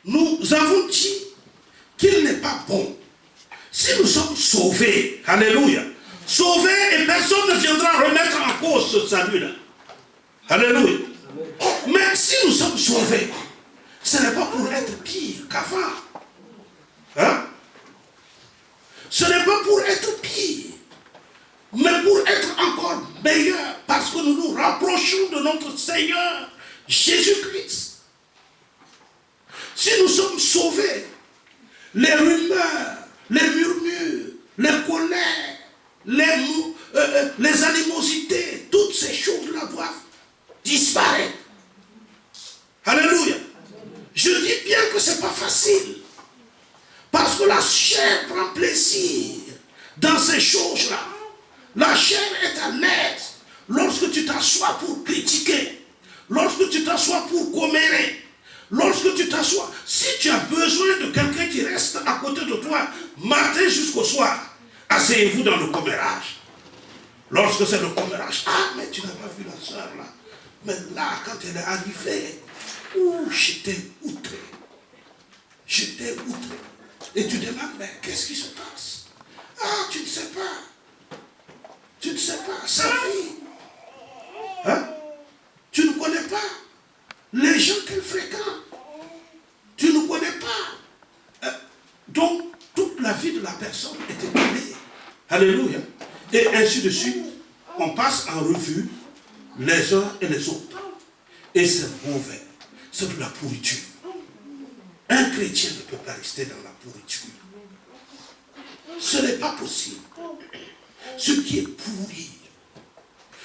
nous avons dit qu'il n'est pas bon. Si nous sommes sauvés, alléluia, sauvés et personne ne viendra remettre en cause ce salut-là. Alléluia. Mais si nous sommes sauvés, ce n'est pas pour être pire qu'avant. Hein? Ce n'est pas pour être pire, mais pour être encore meilleur, parce que nous nous rapprochons de notre Seigneur Jésus-Christ. Si nous sommes sauvés, les rumeurs, les murmures, les colères, les animosités, toutes ces choses-là doivent disparaître. Alléluia. Je dis bien que ce n'est pas facile. Parce que la chair prend plaisir dans ces choses-là. La chair est à l'aise lorsque tu t'assois pour critiquer, lorsque tu t'assois pour commérer, lorsque tu t'assois. Si tu as besoin de quelqu'un qui reste à côté de toi, matin jusqu'au soir, asseyez-vous dans le commérage. Lorsque c'est le commérage, ah, mais tu n'as pas vu la soeur là. Mais là, quand elle est arrivée, j'étais outré. J'étais outré. Et tu demandes, mais qu'est-ce qui se passe? Ah, tu ne sais pas. Tu ne sais pas, sa fille. Hein? Tu ne connais pas les gens qu'elle fréquente. Tu ne connais pas. Donc, toute la vie de la personne est étalée. Alléluia. Et ainsi de suite, on passe en revue les uns et les autres. Et c'est mauvais. C'est de la pourriture. Un chrétien ne peut pas rester dans la pourriture. Ce n'est pas possible. Ce qui est pourri,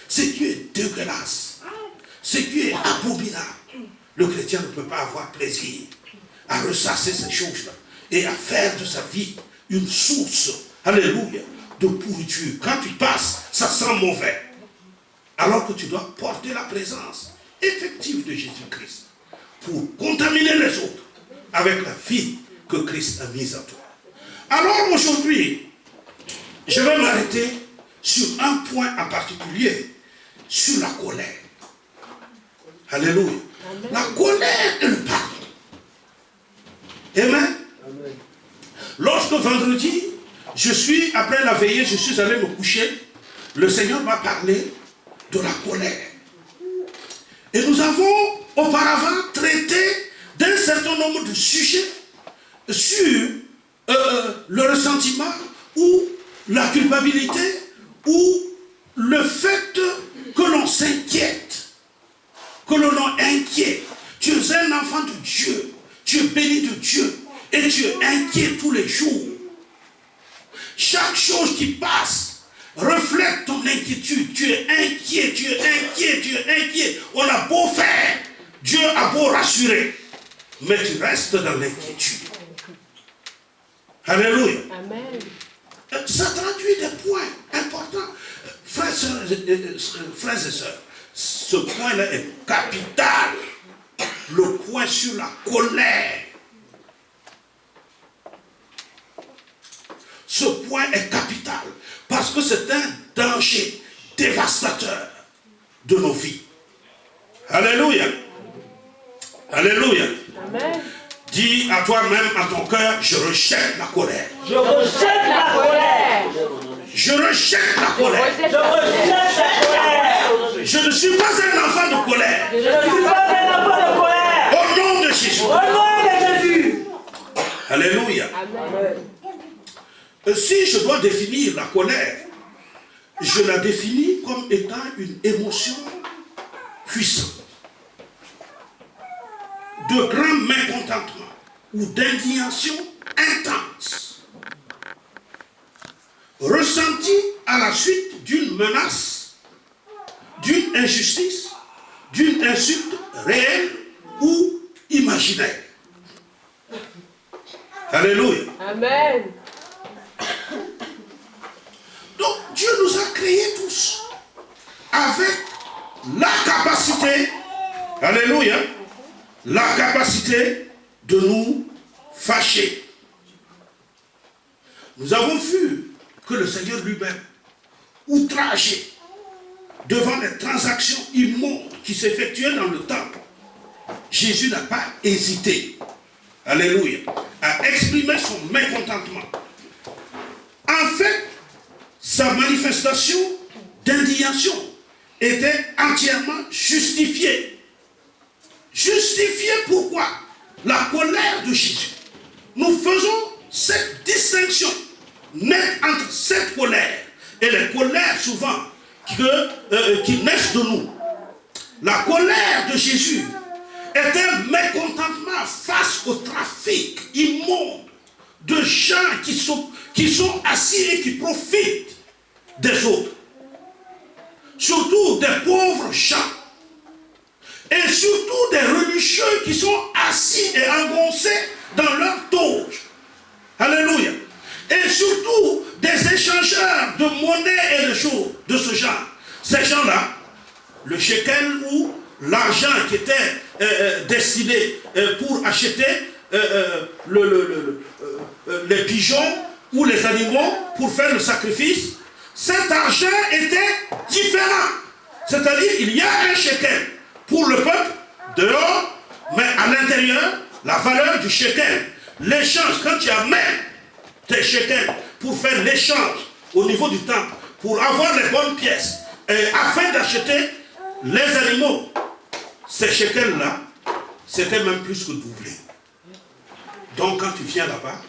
ce qui est dégueulasse, ce qui est abominable, le chrétien ne peut pas avoir plaisir à ressasser ces choses-là et à faire de sa vie une source, alléluia, de pourriture. Quand tu passes, ça sent mauvais. Alors que tu dois porter la présence effective de Jésus-Christ pour contaminer les autres avec la vie que Christ a mise en toi. Alors aujourd'hui, je vais m'arrêter sur un point en particulier, sur la colère. Alléluia. Amen. La colère et le pardon. Amen. Amen. Lorsque vendredi, après la veillée, je suis allé me coucher, le Seigneur m'a parlé de la colère. Et nous avons auparavant traité d'un certain nombre de sujets sur le ressentiment ou la culpabilité ou le fait que l'on s'inquiète, que l'on est inquiet. Tu es un enfant de Dieu, tu es béni de Dieu et tu es inquiet tous les jours. Chaque chose qui passe reflète ton inquiétude. Tu es inquiet, tu es inquiet, tu es inquiet. On a beau faire, Dieu a beau rassurer, mais tu restes dans l'inquiétude. Alléluia. Amen. Ça traduit des points importants. Frères et sœurs, ce point-là est capital. Le point sur la colère. Ce point est capital parce que c'est un danger dévastateur de nos vies. Alléluia. Alléluia. Amen. Dis à toi-même, à ton cœur, je rejette la colère. Je rejette la colère. Je rejette la colère. Je rejette la colère. Je ne suis pas un enfant de colère. Je ne suis pas un enfant de colère. Au nom de Jésus. Au nom de Jésus. Alléluia. Amen. Si je dois définir la colère, je la définis comme étant une émotion puissante de grand mécontentement ou d'indignation intense, ressentie à la suite d'une menace, d'une injustice, d'une insulte réelle ou imaginaire. Alléluia. Amen. Donc Dieu nous a créés tous avec la capacité, alléluia, la capacité de nous fâcher. Nous avons vu que le Seigneur lui-même, outragé devant les transactions immondes qui s'effectuaient dans le temple, Jésus n'a pas hésité Alléluia, a exprimé son mécontentement. En fait, sa manifestation d'indignation était entièrement justifiée. Justifiée pourquoi? La colère de Jésus. Nous faisons cette distinction nette entre cette colère et les colères souvent qui naissent de nous. La colère de Jésus est un mécontentement face au trafic immonde de gens qui sont assis et qui profitent des autres. Surtout des pauvres gens. Et surtout des religieux qui sont assis et engoncés dans leur toge. Alléluia. Et surtout des échangeurs de monnaie et de choses de ce genre. Ces gens-là, le shekel ou l'argent qui était destiné pour acheter les pigeons ou les animaux pour faire le sacrifice, cet argent était différent. C'est-à-dire il y a un shekel pour le peuple dehors, mais à l'intérieur, la valeur du shekel, l'échange, quand tu amènes tes shekels pour faire l'échange au niveau du temple, pour avoir les bonnes pièces, et afin d'acheter les animaux, ces shekels-là, c'était même plus que doublé. Donc quand tu viens là-bas,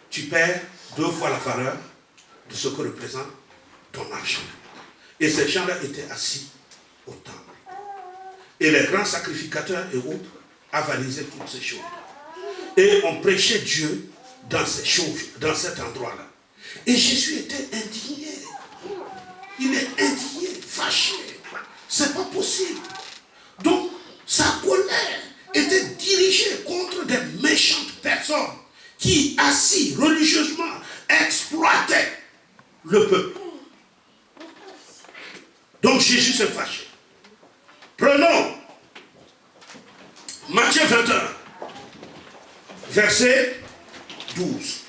tu perds 2 fois la valeur de ce que représente ton argent. Et ces gens-là étaient assis au temple. Et les grands sacrificateurs et autres avalisaient toutes ces choses. Et on prêchait Dieu dans ces choses, dans cet endroit-là. Et Jésus était indigné. Il est indigné, fâché. C'est pas possible. Donc, sa colère était dirigée contre des méchantes personnes qui, assis religieusement, exploitaient le peuple. Donc Jésus s'est fâché. Prenons Matthieu 21, verset 12.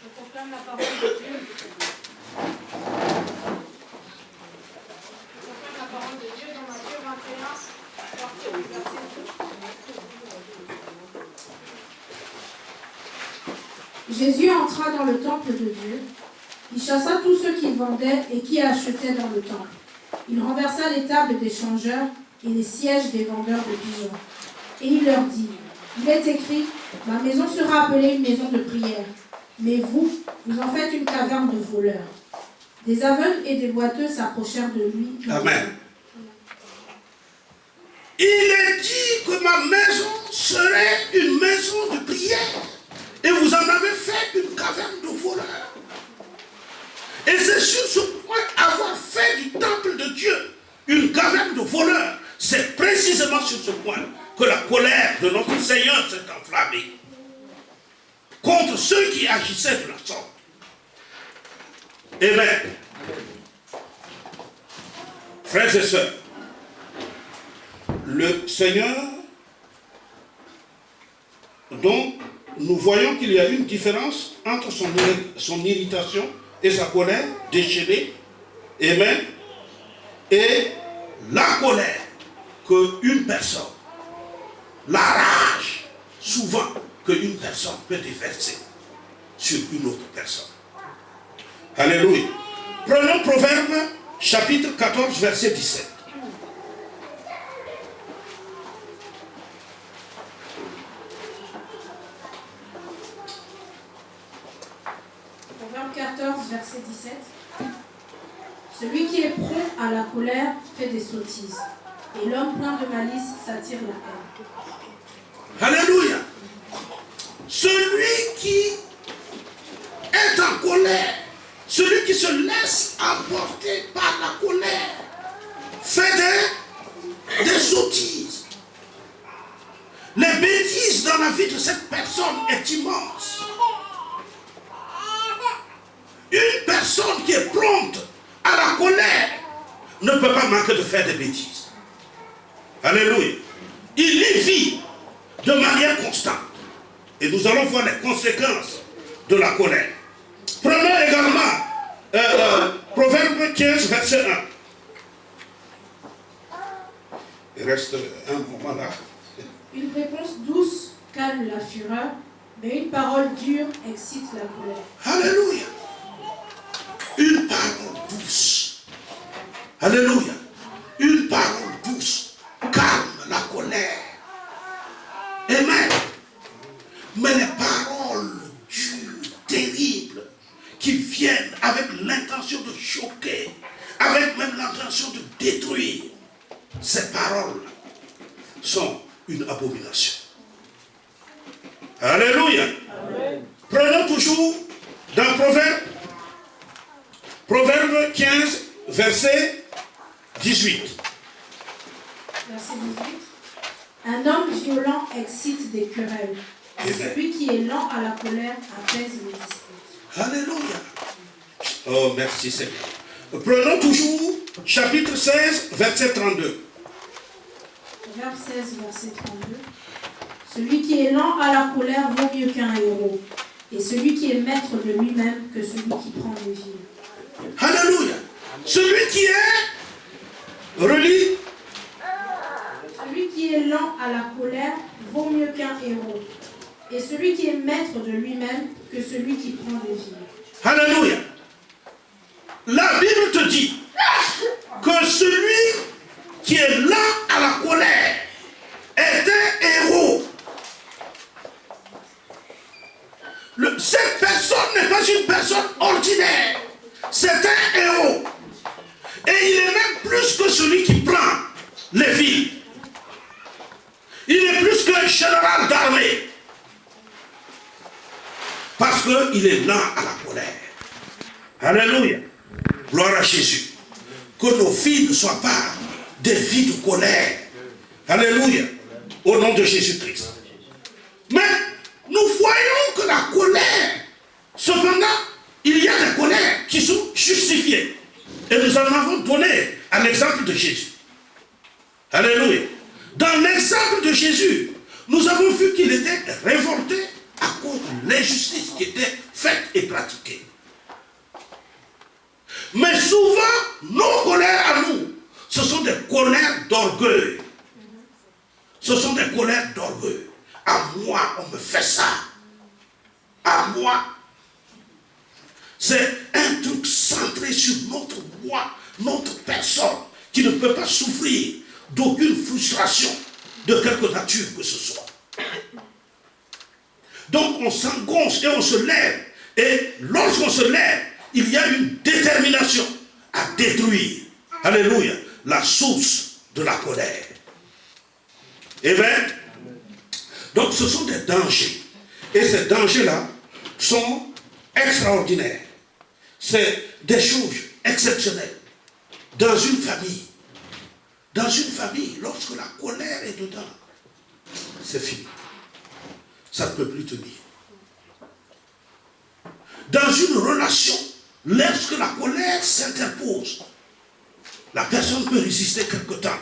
Je proclame la parole de Dieu. Je proclame la parole de Dieu dans Matthieu 21, verset 2. Jésus entra dans le temple de Dieu. Il chassa tous ceux qui vendaient et qui achetaient dans le temple. Il renversa les tables des changeurs et les sièges des vendeurs de pigeons. Et il leur dit, il est écrit, ma maison sera appelée une maison de prière. Mais vous, vous en faites une caverne de voleurs. Des aveugles et des boiteux s'approchèrent de lui. Amen. Il est dit que ma maison serait une maison de prière. Et vous en avez fait une caverne de voleurs. Et c'est sur ce point, avoir fait du temple de Dieu une caverne de voleurs, c'est précisément sur ce point que la colère de notre Seigneur s'est enflammée contre ceux qui agissaient de la sorte. Amen. Frères et sœurs, le Seigneur, donc, nous voyons qu'il y a une différence entre son irritation et sa colère déchaînée, amen, et la colère qu'une personne, la rage, souvent, qu'une personne peut déverser sur une autre personne. Alléluia. Prenons Proverbe, chapitre 14, verset 17. Proverbe 14, verset 17. Celui qui est prompt à la colère fait des sottises, et l'homme plein de malice s'attire la haine. Alléluia. Celui qui est en colère, celui qui se laisse emporter par la colère, fait des sottises. Les bêtises dans la vie de cette personne est immense. Une personne qui est prompte à la colère ne peut pas manquer de faire des bêtises. Alléluia. Il y vit de manière constante. Et nous allons voir les conséquences de la colère. Prenons également Proverbe 15, verset 1. Il reste un moment là. Une réponse douce calme la fureur, mais une parole dure excite la colère. Alléluia. Une parole douce. Alléluia. Une parole douce calme la colère. Amen. Mais les paroles dures, terribles, qui viennent avec l'intention de choquer, avec même l'intention de détruire, ces paroles sont une abomination. Alléluia. Amen. Prenons toujours dans Proverbe 15, verset 18. Verset 18. Un homme violent excite des querelles, et celui qui est lent à la colère apaise les disputes. Alléluia. Oh, merci Seigneur. Prenons toujours chapitre 16, verset 32. Proverbe 16, verset 32. Celui qui est lent à la colère vaut mieux qu'un héros, et celui qui est maître de lui-même que celui qui prend des villes. Alléluia. Celui qui est, relis, celui qui est lent à la colère vaut mieux qu'un héros, et celui qui est maître de lui-même que celui qui prend des villes. alléluia. La Bible te dit que celui qui est lent à la colère est un héros. Cette personne n'est pas une personne ordinaire. C'est un héros. Et il est même plus que celui qui prend les villes. Il est plus qu'un général d'armée. Parce qu'il est lent à la colère. Alléluia. Gloire à Jésus. Que nos vies ne soient pas des vies de colère. Alléluia. Au nom de Jésus-Christ. Mais nous voyons que la colère, cependant, il y a des colères qui sont justifiées. Et nous en avons donné un exemple de Jésus. Alléluia. Dans l'exemple de Jésus, nous avons vu qu'il était révolté à cause de l'injustice qui était faite et pratiquée. Mais souvent, nos colères à nous, ce sont des colères d'orgueil. Ce sont des colères d'orgueil. À moi, on me fait ça. À moi. C'est un truc centré sur notre moi, notre personne, qui ne peut pas souffrir d'aucune frustration de quelque nature que ce soit. Donc on s'engonce et on se lève. Et lorsqu'on se lève, il y a une détermination à détruire, alléluia, la source de la colère. Amen. Donc ce sont des dangers. Et ces dangers-là sont extraordinaires. C'est des choses exceptionnelles. Dans une famille, lorsque la colère est dedans, c'est fini. Ça ne peut plus tenir. Dans une relation, lorsque la colère s'interpose, la personne peut résister quelque temps.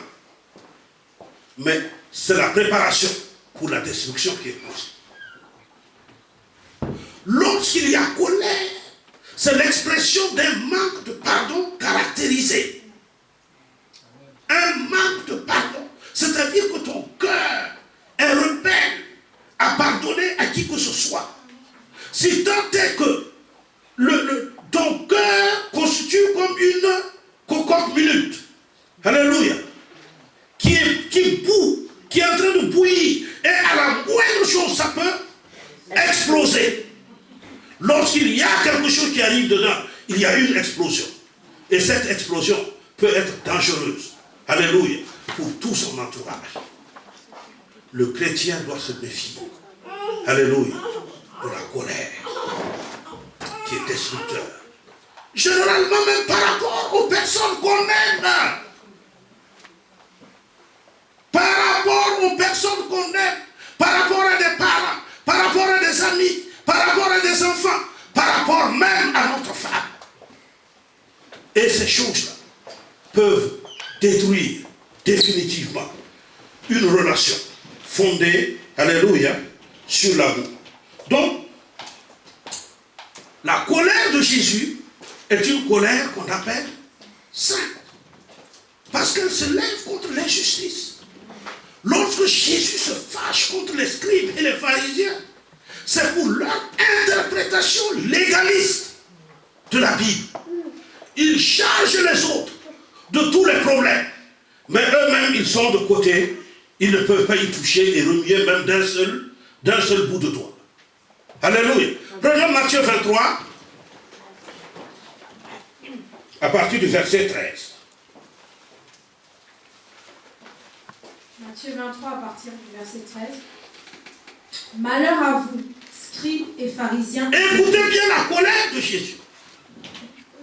Mais c'est la préparation pour la destruction qui est possible. Lorsqu'il y a colère, c'est l'expression d'un manque de pardon caractérisé. Un manque de pardon, c'est-à-dire que ton cœur est rebelle à pardonner à qui que ce soit. Si tant est que ton cœur constitue comme une cocotte minute, alléluia, qui bout, qui est en train de bouillir, et à la moindre chose, ça peut exploser. Lorsqu'il y a quelque chose qui arrive dedans, il y a une explosion. Et cette explosion peut être dangereuse. Alléluia. Pour tout son entourage. Le chrétien doit se méfier. Alléluia. De la colère qui est destructeur. Généralement même par rapport aux personnes qu'on aime. Par rapport aux personnes qu'on aime. Par rapport à des parents. Par rapport à des amis. Par rapport à des enfants. Par rapport même à notre femme. Et ces choses-là peuvent détruire définitivement une relation fondée, alléluia, sur l'amour. Donc, La colère de Jésus est une colère qu'on appelle sainte. Parce qu'elle se lève contre l'injustice. Lorsque Jésus se fâche contre les scribes et les pharisiens, c'est pour leur interprétation légaliste de la Bible. Ils chargent les autres de tous les problèmes. Mais eux-mêmes, ils sont de côté. Ils ne peuvent pas y toucher et remuer même d'un seul bout de doigt. Alléluia. Prenons Matthieu 23, à partir du verset 13. Matthieu 23 à partir du verset 13. Malheur à vous, scribes et pharisiens. Écoutez bien la colère de Jésus.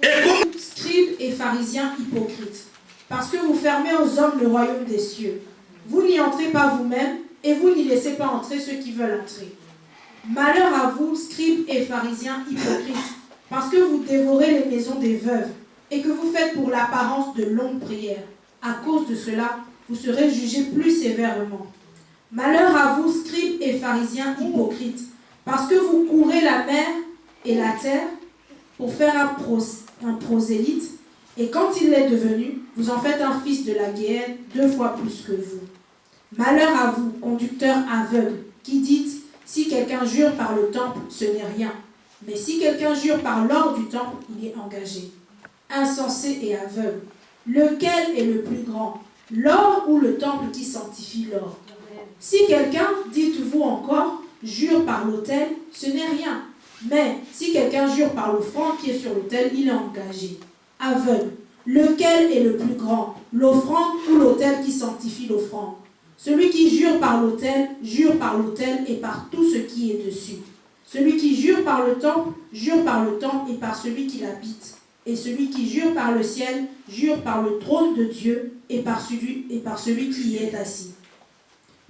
Et comment? Scribes et pharisiens hypocrites, parce que vous fermez aux hommes le royaume des cieux. Vous n'y entrez pas vous-même, et vous n'y laissez pas entrer ceux qui veulent entrer. Malheur à vous, scribes et pharisiens hypocrites, parce que vous dévorez les maisons des veuves, et que vous faites pour l'apparence de longues prières. À cause de cela, vous serez jugés plus sévèrement. Malheur à vous, scribes et pharisiens hypocrites, parce que vous courez la mer et la terre pour faire un prosélyte, et quand il l'est devenu, vous en faites un fils de la Guéhenne 2 fois plus que vous. Malheur à vous, conducteurs aveugles, qui dites, si quelqu'un jure par le temple, ce n'est rien, mais si quelqu'un jure par l'or du temple, il est engagé. Insensé et aveugle, lequel est le plus grand, l'or ou le temple qui sanctifie l'or? Si quelqu'un, dites-vous encore, jure par l'autel, ce n'est rien. Mais si quelqu'un jure par l'offrande qui est sur l'autel, il est engagé. Aveugle, lequel est le plus grand, l'offrande ou l'autel qui sanctifie l'offrande? Celui qui jure par l'autel et par tout ce qui est dessus. Celui qui jure par le temple et par celui qui l'habite. Et celui qui jure par le ciel, jure par le trône de Dieu et par celui qui y est assis.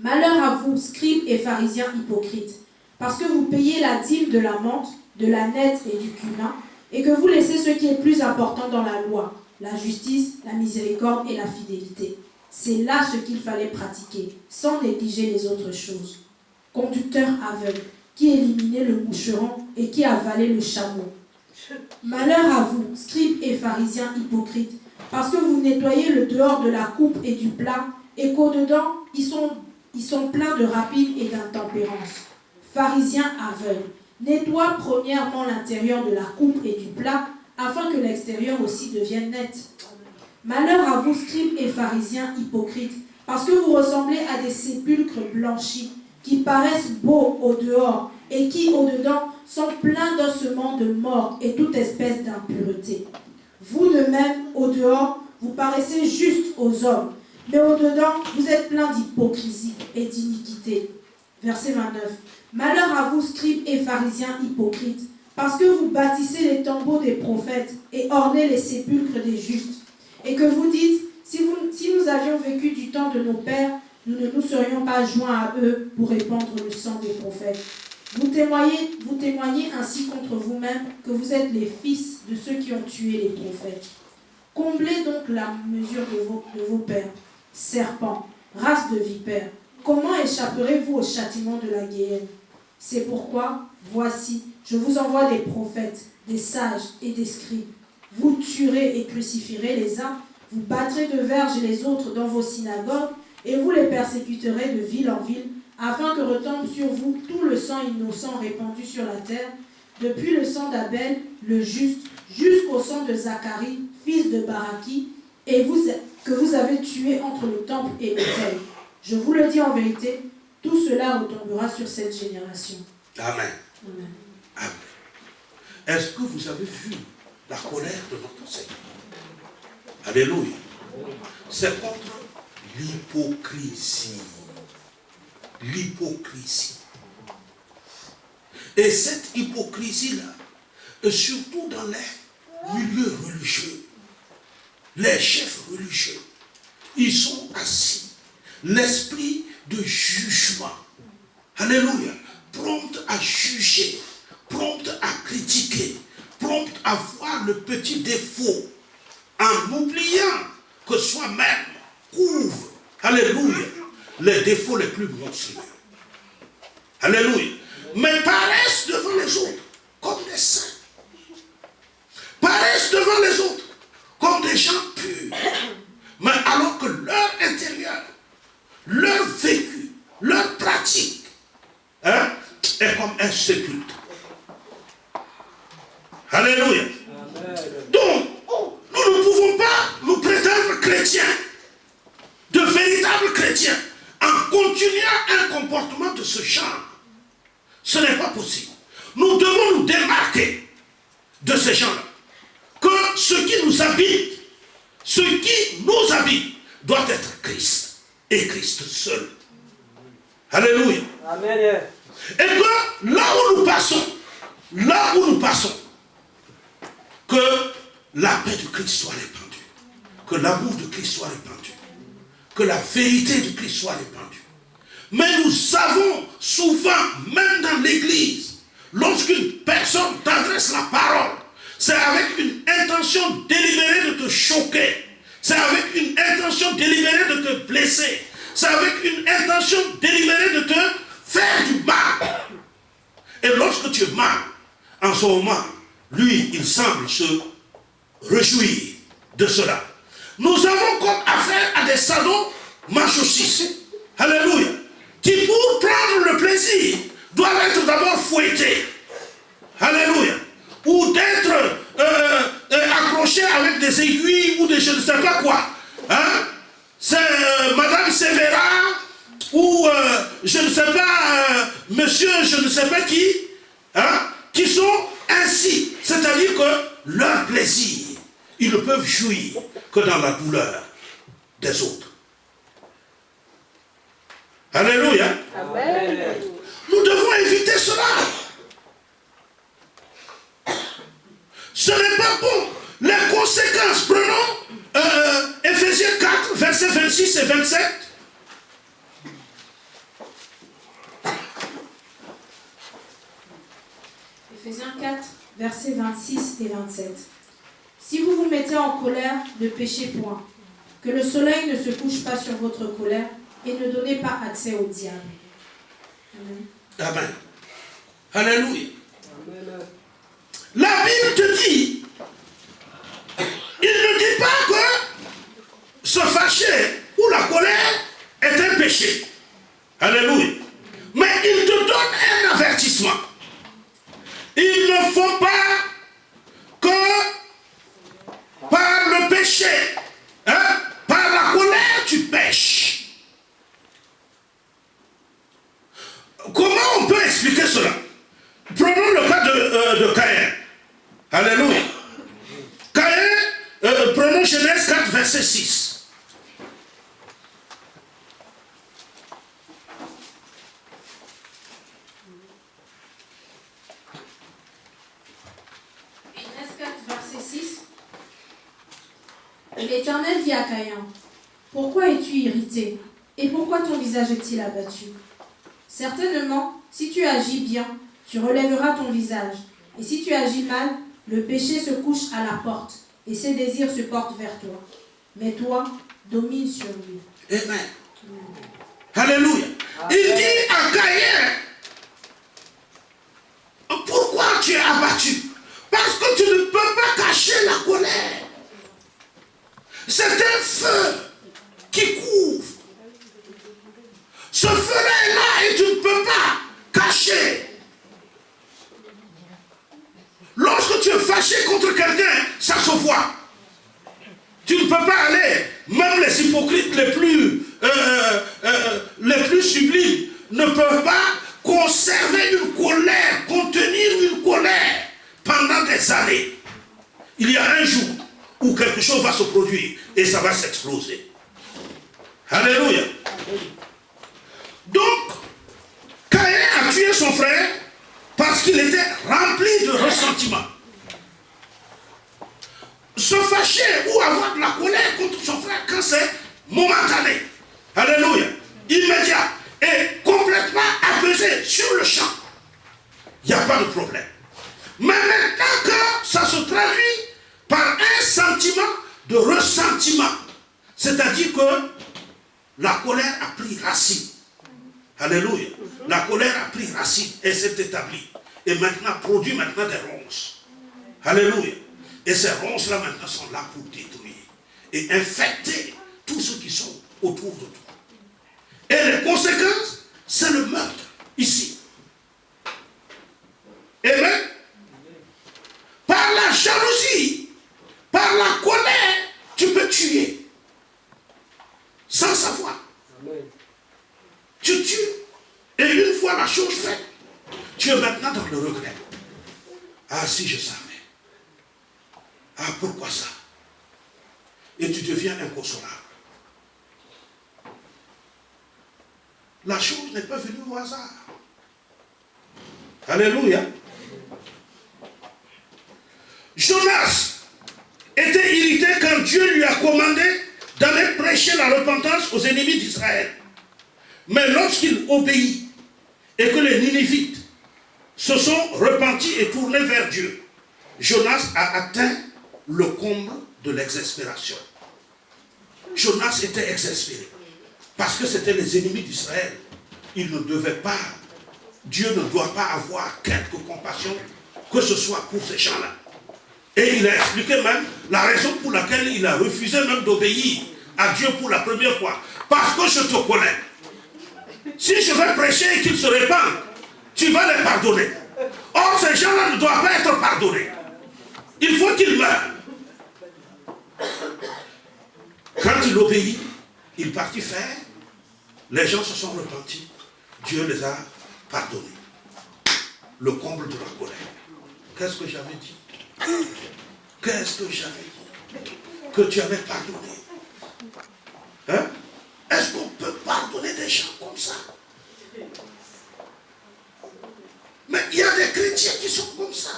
Malheur à vous, scribes et pharisiens hypocrites, parce que vous payez la dîme de la menthe, de la nette et du cumin, et que vous laissez ce qui est plus important dans la loi, la justice, la miséricorde et la fidélité. C'est là ce qu'il fallait pratiquer, sans négliger les autres choses. Conducteur aveugle, qui éliminait le moucheron et qui avalait le chameau. Malheur à vous, scribes et pharisiens hypocrites, parce que vous nettoyez le dehors de la coupe et du plat, et qu'au-dedans, ils sont pleins de rapine et d'intempérance. Pharisiens aveugles, nettoie premièrement l'intérieur de la coupe et du plat, afin que l'extérieur aussi devienne net. Malheur à vous, scribes et pharisiens hypocrites, parce que vous ressemblez à des sépulcres blanchis, qui paraissent beaux au dehors, et qui, au-dedans, sont pleins d'ossements de mort et toute espèce d'impureté. Vous de même, au dehors, vous paraissez juste aux hommes, mais au-dedans, vous êtes pleins d'hypocrisie et d'iniquité. Verset 29. Malheur à vous, scribes et pharisiens hypocrites, parce que vous bâtissez les tombeaux des prophètes et ornez les sépulcres des justes, et que vous dites, si nous avions vécu du temps de nos pères, nous ne nous serions pas joints à eux pour répandre le sang des prophètes. Vous témoignez ainsi contre vous-même que vous êtes les fils de ceux qui ont tué les prophètes. Comblez donc la mesure de vos pères, serpents, race de vipères. Comment échapperez-vous au châtiment de la Guéhenne? C'est pourquoi, voici, je vous envoie des prophètes, des sages et des scribes. Vous tuerez et crucifierez les uns, vous battrez de verges les autres dans vos synagogues, et vous les persécuterez de ville en ville, afin que retombe sur vous tout le sang innocent répandu sur la terre, depuis le sang d'Abel, le juste, jusqu'au sang de Zacharie, fils de Baraki, que vous avez tué entre le temple et l'autel. Je vous le dis en vérité, tout cela retombera sur cette génération. Amen. Amen. Amen. Est-ce que vous avez vu la colère de notre Seigneur? Alléluia. C'est contre l'hypocrisie. L'hypocrisie. Et cette hypocrisie-là, surtout dans les milieux religieux, les chefs religieux, ils sont assis. L'esprit de jugement. Alléluia. Prompte à juger, prompte à critiquer, prompte à voir le petit défaut, en oubliant que soi-même couvre, alléluia, les défauts les plus monstrueux. Alléluia. Mais paraissent devant les autres comme des saints. ces cultes. Alléluia. Donc, nous ne pouvons pas nous prétendre chrétiens, de véritables chrétiens, en continuant un comportement de ce genre. Ce n'est pas possible. Nous devons nous démarquer de ces gens-là. Que ce qui nous habite, doit être Christ. Et Christ seul. Alléluia. Amen. Et que là où nous passons, que la paix de Christ soit répandue. Que l'amour de Christ soit répandu. Que la vérité de Christ soit répandue. Mais nous savons souvent, même dans l'église, lorsqu'une personne t'adresse la parole, c'est avec une intention délibérée de te choquer. C'est avec une intention délibérée de te blesser. C'est avec une intention délibérée de te faire du mal. Et lorsque tu es mal, en ce moment, lui, il semble se réjouir de cela. Nous avons comme affaire à des sadomasochistes. Alléluia. Qui pour prendre le plaisir doivent être d'abord fouettés. Alléluia. Ou d'être accrochés avec des aiguilles ou des je ne sais pas quoi. Hein? C'est Madame Sévéra ou je ne sais pas Monsieur je ne sais pas qui, hein? Qui sont ainsi. C'est-à-dire que leur plaisir, ils ne peuvent jouir que dans la douleur des autres. Alléluia. Amen. Nous devons éviter cela. Ce n'est pas bon. Les conséquences, prenons Éphésiens 4, versets 26 et 27. Éphésiens 4, versets 26 et 27. Si vous vous mettez en colère, ne péchez point. Que le soleil ne se couche pas sur votre colère et ne donnez pas accès au diable. Amen. Amen. Alléluia. La Bible te dit, il ne dit pas que se fâcher ou la colère est un péché. Alléluia. Mais il te donne un avertissement. Il ne faut pas que par le péché, hein, par la colère, tu pêches. Comment on peut expliquer cela? Prenons le cas de Caïn. Alléluia. Caïn, prenons Genèse 4, verset 6. Genèse 4, verset 6. Et l'Éternel dit à Caïn, pourquoi es-tu irrité? Et pourquoi ton visage est-il abattu? Certainement, si tu agis bien, tu relèveras ton visage. Et si tu agis mal, le péché se couche à la porte, et ses désirs se portent vers toi. Mais toi, domine sur lui. Amen. Alléluia. Il dit à Caïn, pourquoi tu es abattu? Parce que tu ne peux pas cacher la colère. C'est un feu qui couvre. Ce feu-là est là et tu ne peux pas cacher. Lorsque tu es fâché contre quelqu'un, ça se voit. Tu ne peux pas aller, même les hypocrites les plus sublimes ne peuvent pas conserver une colère, contenir une colère pendant des années. Il y a un jour où quelque chose va se produire et ça va s'exploser. Alléluia. Donc, Caïn a tué son frère parce qu'il était rempli de ressentiment. Se fâcher ou avoir de la colère contre son frère quand c'est momentané. Alléluia. Immédiat et complètement apaisé sur le champ. Il n'y a pas de problème. Mais maintenant que ça se traduit par un sentiment de ressentiment, c'est-à-dire que la colère a pris racine. Alléluia. La colère a pris racine et s'est établie. Et maintenant produit des ronces. Alléluia. Et ces ronces-là maintenant sont là pour détruire et infecter tous ceux qui sont autour de toi. Et les conséquences, c'est le meurtre ici. le regret. Ah, si je savais. Ah, pourquoi ça? Et tu deviens inconsolable. La chose n'est pas venue au hasard. Alléluia. Jonas était irrité quand Dieu lui a commandé d'aller prêcher la repentance aux ennemis d'Israël. Mais lorsqu'il obéit et que les Ninivites se sont repentis et tournés vers Dieu, Jonas a atteint le comble de l'exaspération. Jonas était exaspéré parce que c'était les ennemis d'Israël. Il ne devait pas, Dieu ne doit pas avoir quelque compassion que ce soit pour ces gens-là. Et il a expliqué même la raison pour laquelle il a refusé même d'obéir à Dieu pour la première fois. Parce que je te connais. Si je vais prêcher et qu'ils se répandent, tu vas les pardonner. Or, ces gens-là ne doivent pas être pardonnés. Il faut qu'ils meurent. Quand il obéit, il partit faire. Les gens se sont repentis. Dieu les a pardonnés. Le comble de la colère. Qu'est-ce que j'avais dit? Qu'est-ce que j'avais dit? Que tu avais pardonné. Hein? Est-ce qu'on peut pardonner des gens comme ça? Mais il y a des chrétiens qui sont comme ça.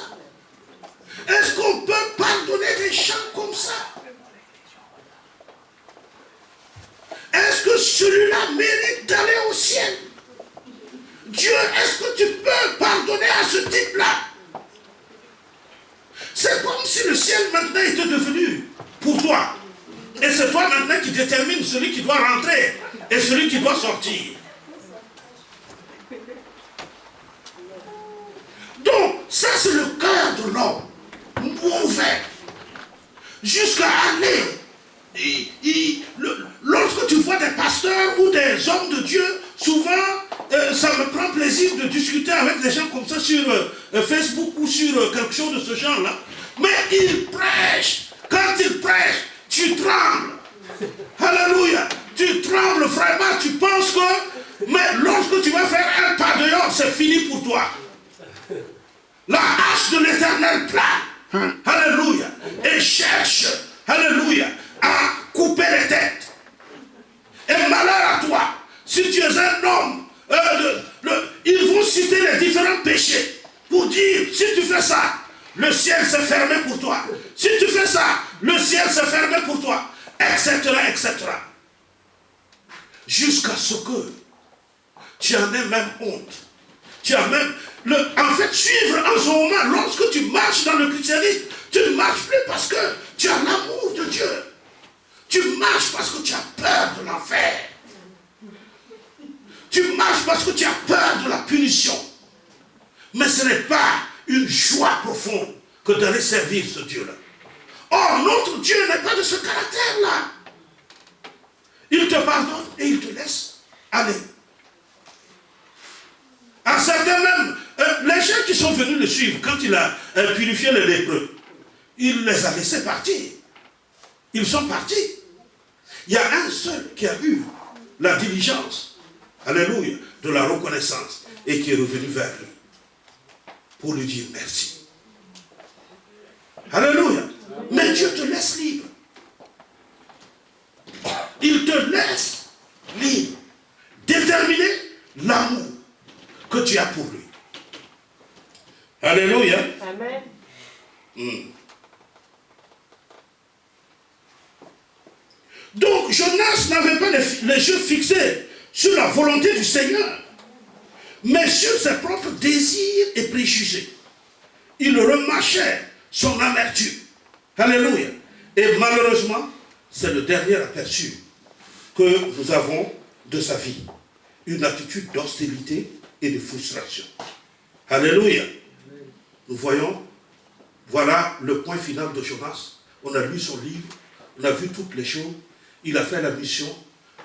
Est-ce qu'on peut pardonner des gens comme ça? Est-ce que celui-là mérite d'aller au ciel? Dieu, est-ce que tu peux pardonner à ce type-là? C'est comme si le ciel maintenant était devenu pour toi. Et c'est toi maintenant qui détermine celui qui doit rentrer et celui qui doit sortir. Donc, ça c'est le cœur de l'homme, mauvais. Jusqu'à aller, lorsque tu vois des pasteurs ou des hommes de Dieu, souvent, ça me prend plaisir de discuter avec des gens comme ça sur Facebook ou sur quelque chose de ce genre-là. Mais ils prêchent. Quand ils prêchent, tu trembles. Alléluia. Tu trembles vraiment. Tu penses que, mais lorsque tu vas faire un pas dehors, c'est fini pour toi. La hache de l'Éternel plane. Alléluia. Et cherche, alléluia, à couper les têtes. Et malheur à toi. Si tu es un homme, ils vont citer les différents péchés pour dire, si tu fais ça, le ciel s'est fermé pour toi. Si tu fais ça, le ciel s'est fermé pour toi. Etc., etc. Jusqu'à ce que tu en aies même honte. Tu as même... en fait, suivre en ce moment, lorsque tu marches dans le christianisme, tu ne marches plus parce que tu as l'amour de Dieu. Tu marches parce que tu as peur de l'enfer. Tu marches parce que tu as peur de la punition. Mais ce n'est pas une joie profonde que d'aller servir ce Dieu-là. Or, notre Dieu n'est pas de ce caractère-là. Il te pardonne et il te laisse aller. À certains même, les gens qui sont venus le suivre, quand il a purifié les lépreux, il les a laissés partir. Ils sont partis. Il y a un seul qui a eu la diligence, alléluia, de la reconnaissance et qui est revenu vers lui pour lui dire merci. Alléluia. Mais Dieu te laisse libre. Il te laisse libre. Déterminer l'amour que tu as pour lui. Alléluia. Amen. Donc Jonas n'avait pas les yeux fixés sur la volonté du Seigneur, mais sur ses propres désirs et préjugés. Il remarchait son amertume. Alléluia. Et malheureusement, c'est le dernier aperçu que nous avons de sa vie. Une attitude d'hostilité et de frustration. Alléluia. Nous voyons, voilà le point final de Jonas. On a lu son livre, on a vu toutes les choses. Il a fait la mission,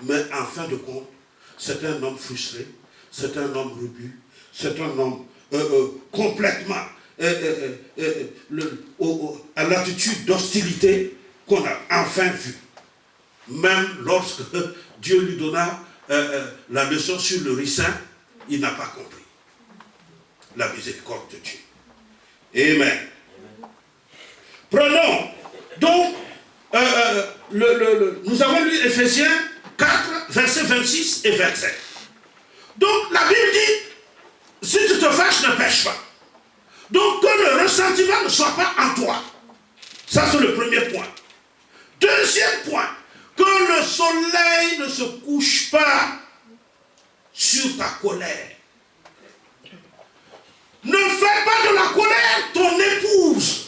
mais en fin de compte, c'est un homme frustré, c'est un homme rebut, c'est un homme complètement à l'attitude d'hostilité qu'on a enfin vue. Même lorsque Dieu lui donna la leçon sur le ricin, il n'a pas compris. la miséricorde de Dieu. Amen. Prenons donc, nous avons lu Ephésiens 4, versets 26 et 27. Donc la Bible dit, si tu te fâches, ne pêche pas. Donc que le ressentiment ne soit pas en toi. Ça c'est le premier point. Deuxième point, que le soleil ne se couche pas sur ta colère. Ne fais pas de la colère ton épouse.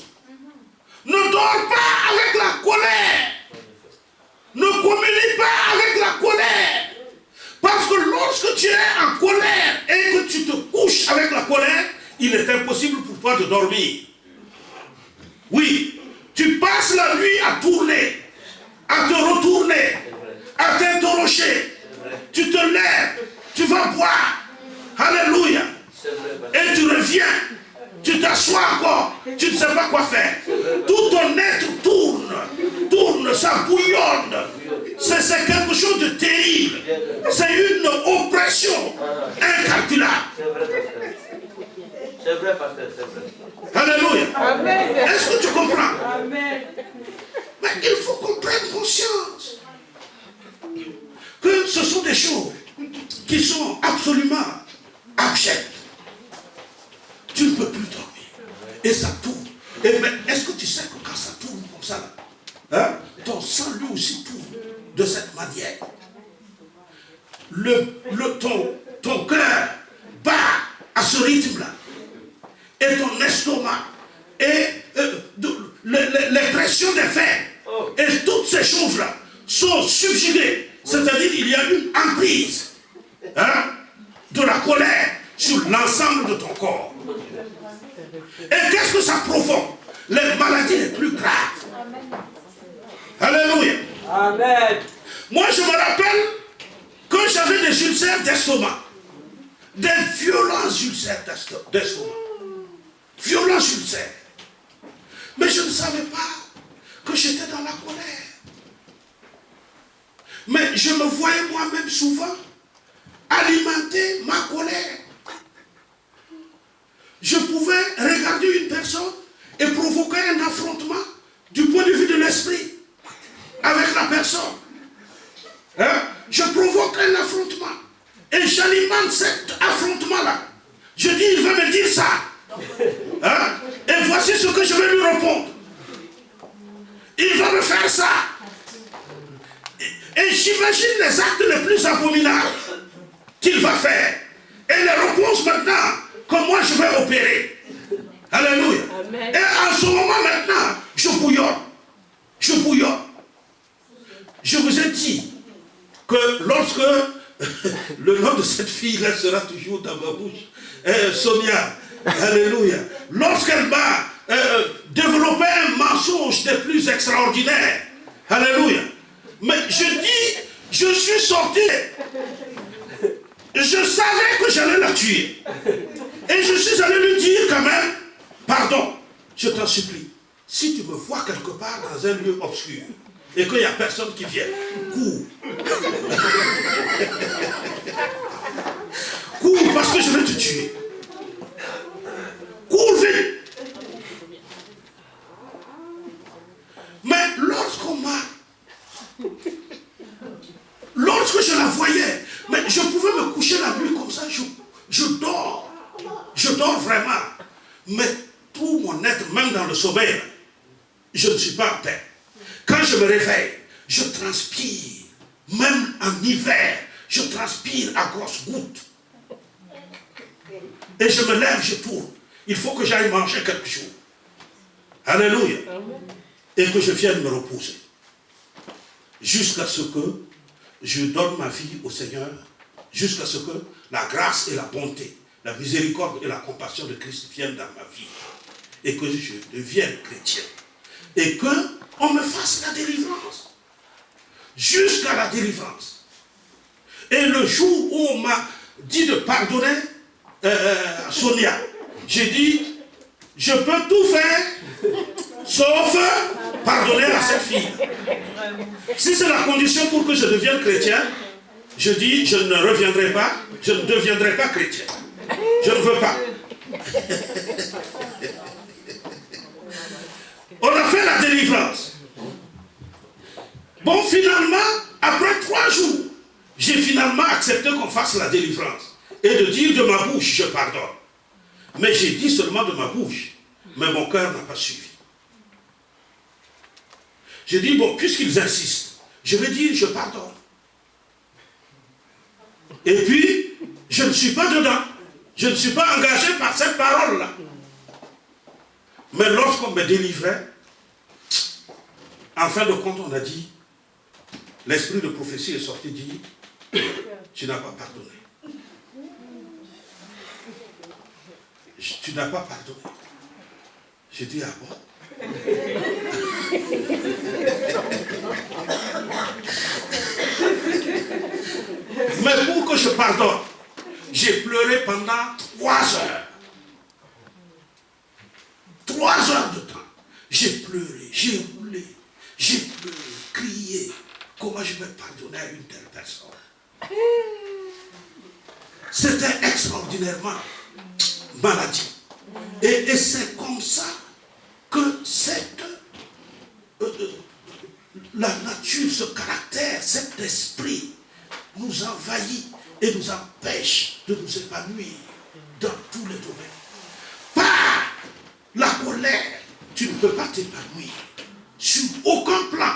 Ne dors pas avec la colère. Ne communie pas avec la colère. Parce que lorsque tu es en colère et que tu te couches avec la colère, il est impossible pour toi de dormir. Oui, tu passes la nuit à tourner, à te retourner, à t'interroger. Tu te lèves, tu vas boire. Alléluia. Et tu reviens, tu t'assois encore, tu ne sais pas quoi faire. Tout ton être tourne, ça bouillonne. C'est quelque chose de terrible. C'est une oppression incalculable. C'est vrai, pasteur, c'est vrai. Alléluia. Est-ce que tu comprends? Amen. Mais il faut qu'on prenne conscience que ce sont des choses qui sont absolument abjectes. Tu ne peux plus dormir. Et ça tourne. Et bien, est-ce que tu sais que quand ça tourne comme ça, là, hein, ton sang lui aussi tourne de cette manière. Ton cœur bat à ce rythme-là. Et ton estomac. Et les pressions des fers. Et toutes ces choses-là sont subjuguées. C'est-à-dire qu'il y a une emprise, hein, de la colère sur l'ensemble de ton corps. Et qu'est-ce que ça provoque? Les maladies les plus graves. Alléluia. Amen. Moi, je me rappelle que j'avais des ulcères d'estomac. Des violents ulcères d'estomac. Violents ulcères. Mais je ne savais pas que j'étais dans la colère. Mais je me voyais moi-même souvent alimenter ma colère. Je pouvais regarder une personne et provoquer un affrontement du point de vue de l'esprit avec la personne. Hein? Je provoque un affrontement et j'alimente cet affrontement-là. Je dis, il va me dire ça. Hein? Et voici ce que je vais lui répondre. Il va me faire ça. Et j'imagine les actes les plus abominables qu'il va faire. Et les réponses maintenant que moi je vais opérer. Alléluia. Amen. Et en ce moment maintenant, je bouillonne. Je bouillonne. Je vous ai dit que lorsque le nom de cette fille-là sera toujours dans ma bouche, Sonia, alléluia, lorsqu'elle m'a développé un mensonge des plus extraordinaires, alléluia, mais je dis, je suis sorti, je savais que j'allais la tuer, et je suis allé lui dire quand même, pardon, je t'en supplie, si tu me vois quelque part dans un lieu obscur, et qu'il n'y a personne qui vienne, cours. Cours parce que je vais te tuer. Cours vite. Mais lorsque je la voyais, mais je pouvais me coucher la nuit comme ça, je dors. Je dors vraiment. Mais tout mon être, même dans le sommeil, je ne suis pas en paix. Quand je me réveille, je transpire. Même en hiver, je transpire à grosses gouttes. Et je me lève, je tourne. Il faut que j'aille manger quelque chose. Alléluia. Et que je vienne me reposer. Jusqu'à ce que je donne ma vie au Seigneur. Jusqu'à ce que la grâce et la bonté, la miséricorde et la compassion de Christ viennent dans ma vie. Et que je devienne chrétien. Et qu'on me fasse la délivrance. Jusqu'à la délivrance. Et le jour où on m'a dit de pardonner Sonia, j'ai dit, je peux tout faire, sauf pardonner à cette fille. Si c'est la condition pour que je devienne chrétien, je dis, je ne reviendrai pas, je ne deviendrai pas chrétien. Je ne veux pas. On a fait la délivrance. Bon, finalement, après 3 jours, j'ai finalement accepté qu'on fasse la délivrance. Et de dire de ma bouche, je pardonne. Mais j'ai dit seulement de ma bouche. Mais mon cœur n'a pas suivi. J'ai dit, bon, puisqu'ils insistent, je vais dire, je pardonne. Et puis, je ne suis pas dedans. Je ne suis pas engagé par cette parole-là. Mais lorsqu'on me délivrait, en fin de compte, on a dit, l'esprit de prophétie est sorti dire, tu n'as pas pardonné. Tu n'as pas pardonné. J'ai dit, ah bon? Mais pour que je pardonne, j'ai pleuré pendant 3 heures. 3 heures de temps. J'ai pleuré, j'ai roulé, j'ai pleuré, crié. Comment je vais pardonner à une telle personne? C'était extraordinairement maladie. Et c'est comme ça que la nature, ce caractère, cet esprit nous envahit et nous empêche de nous épanouir dans tous les domaines. Par la colère, tu ne peux pas t'épanouir sur aucun plan.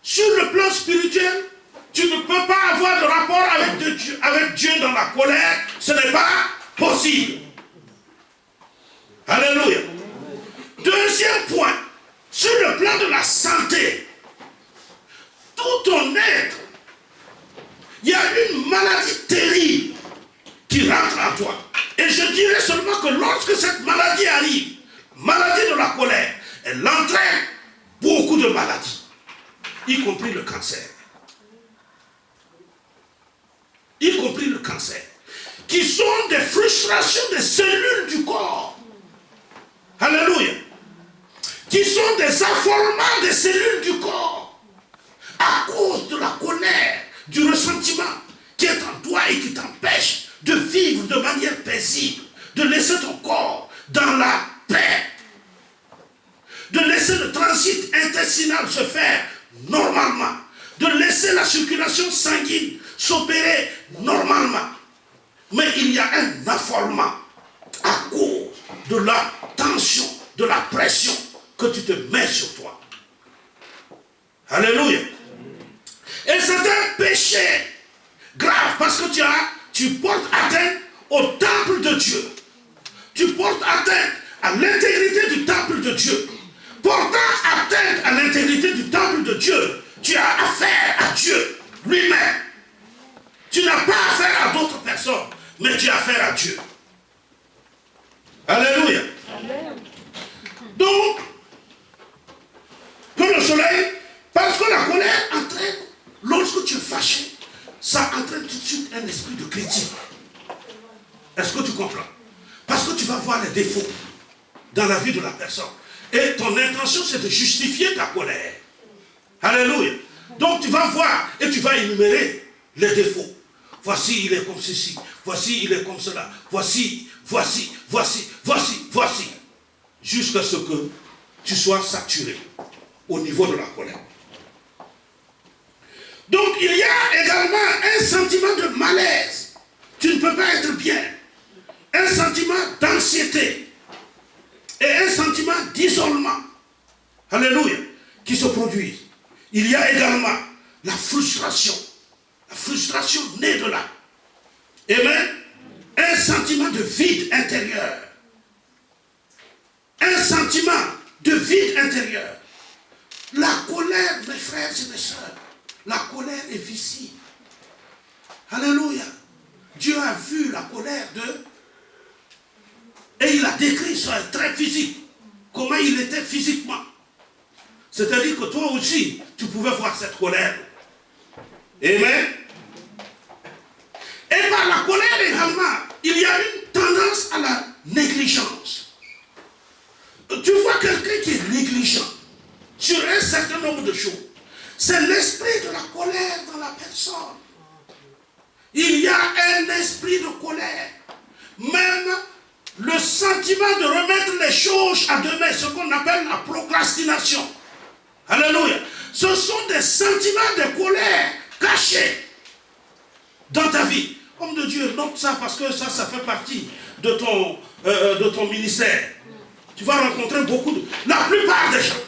Sur le plan spirituel, tu ne peux pas avoir de rapport avec Dieu dans la colère. Ce n'est pas possible. Alléluia. Deuxième point, sur le plan de la santé, tout ton être, il y a une maladie terrible qui rentre en toi. Et je dirais seulement que lorsque cette maladie arrive, maladie de la colère, elle entraîne beaucoup de maladies, y compris le cancer. Y compris le cancer, qui sont des frustrations des cellules du corps. Alléluia. Qui sont des affolements des cellules du corps à cause de la colère, du ressentiment qui est en toi et qui t'empêche de vivre de manière paisible, de laisser ton corps dans la paix, de laisser le transit intestinal se faire normalement, de laisser la circulation sanguine s'opérer normalement. Mais il y a un affolement à cause de la tension, de la pression que tu te mets sur toi. Alléluia. Et c'est un péché grave parce que tu portes atteinte au temple de Dieu. Tu portes atteinte à l'intégrité du temple de Dieu. Portant atteinte à l'intégrité du temple de Dieu, tu as affaire à Dieu lui-même. Tu n'as pas affaire à d'autres personnes, mais tu as affaire à Dieu. Alléluia. Amen. Donc, que le soleil, parce que la colère entraîne, lorsque tu es fâché, ça entraîne tout de suite un esprit de critique. Est-ce que tu comprends? Parce que tu vas voir les défauts dans la vie de la personne. Et ton intention, c'est de justifier ta colère. Alléluia. Donc tu vas voir et tu vas énumérer les défauts. Voici, il est comme ceci. Voici, il est comme cela. Voici. Jusqu'à ce que tu sois saturé au niveau de la colère. Donc il y a également un sentiment de malaise. Tu ne peux pas être bien. Un sentiment d'anxiété. Et un sentiment d'isolement. Alléluia. Qui se produisent. Il y a également la frustration. La frustration née de là. Amen. Un sentiment de vide intérieur. Un sentiment de vide intérieur. La colère, mes frères et mes sœurs, la colère est visible. Alléluia. Dieu a vu la colère et il a décrit ça très physique. Comment il était physiquement. C'est-à-dire que toi aussi, tu pouvais voir cette colère. Amen. Et par la colère également, il y a une tendance à la négligence. Tu vois quelqu'un qui est négligent sur un certain nombre de choses. C'est l'esprit de la colère dans la personne. Il y a un esprit de colère. Même le sentiment de remettre les choses à demain, ce qu'on appelle la procrastination. Alléluia. Ce sont des sentiments de colère cachés dans ta vie. Homme de Dieu, note ça parce que ça fait partie de ton ministère. Tu vas rencontrer beaucoup de... La plupart des gens,